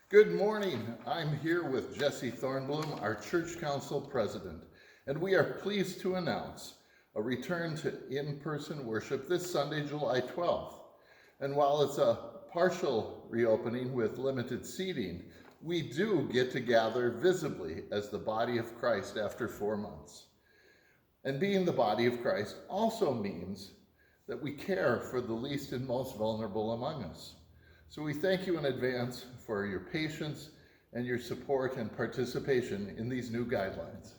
Good morning. I'm here with Jesse Thornblum, our Church Council President, and we are pleased to announce a return to in-person worship this Sunday, July 12th. And while it's a partial reopening with limited seating, we do get to gather visibly as the body of Christ after 4 months. And being the body of Christ also means that we care for the least and most vulnerable among us. So we thank you in advance for your patience and your support and participation in these new guidelines.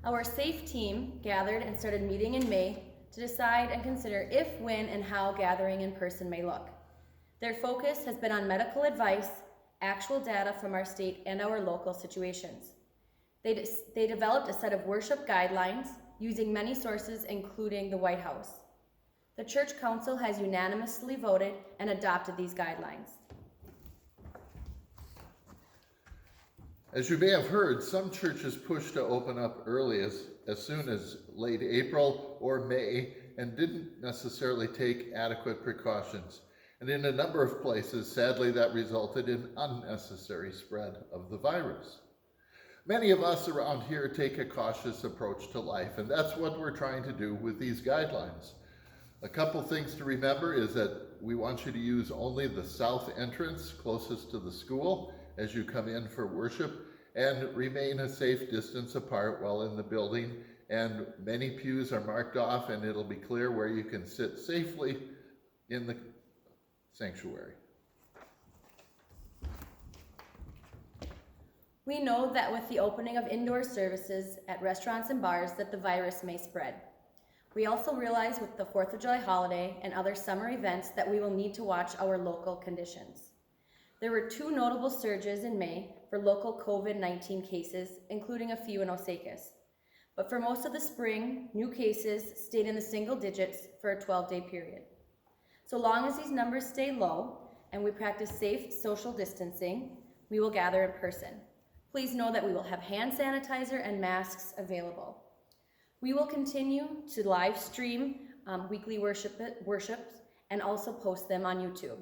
Our SAFE team gathered and started meeting in May to decide and consider if, when, and how gathering in person may look. Their focus has been on medical advice, actual data from our state and our local situations. They developed a set of worship guidelines using many sources, including the White House. The Church Council has unanimously voted and adopted these guidelines. As you may have heard, some churches pushed to open up early as soon as late April or May and didn't necessarily take adequate precautions. And in a number of places, sadly, that resulted in unnecessary spread of the virus. Many of us around here take a cautious approach to life, and that's what we're trying to do with these guidelines. A couple things to remember is that we want you to use only the south entrance closest to the school as you come in for worship, and remain a safe distance apart while in the building. And many pews are marked off, and it'll be clear where you can sit safely in the sanctuary. We know that with the opening of indoor services at restaurants and bars that the virus may spread. We also realize with the 4th of July holiday and other summer events that we will need to watch our local conditions. There were 2 notable surges in May for local COVID-19 cases, including a few in Osakis. But for most of the spring, new cases stayed in the single digits for a 12-day period. So long as these numbers stay low and we practice safe social distancing, we will gather in person. Please know that we will have hand sanitizer and masks available. We will continue to live stream weekly worships and also post them on YouTube.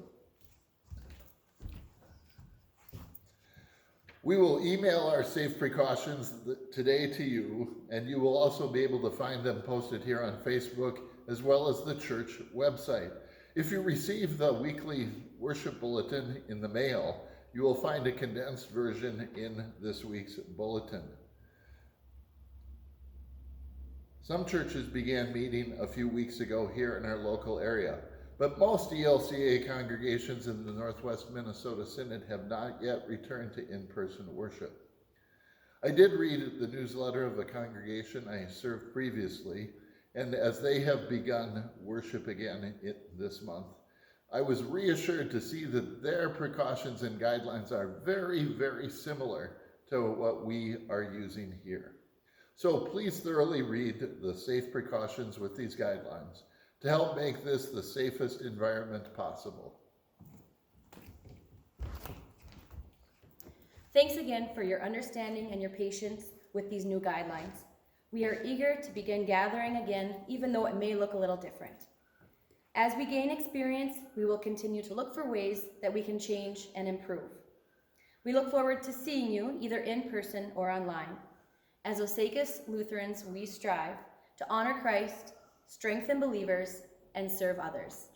We will email our safe precautions today to you, and you will also be able to find them posted here on Facebook as well as the church website. If you receive the weekly worship bulletin in the mail, you will find a condensed version in this week's bulletin. Some churches began meeting a few weeks ago here in our local area, but most ELCA congregations in the Northwest Minnesota Synod have not yet returned to in-person worship. I did read the newsletter of a congregation I served previously, and as they have begun worship again this month, I was reassured to see that their precautions and guidelines are very, very similar to what we are using here. So please thoroughly read the safe precautions with these guidelines to help make this the safest environment possible. Thanks again for your understanding and your patience with these new guidelines. We are eager to begin gathering again, even though it may look a little different. As we gain experience, we will continue to look for ways that we can change and improve. We look forward to seeing you either in person or online. As Osakis Lutherans, we strive to honor Christ, strengthen believers, and serve others.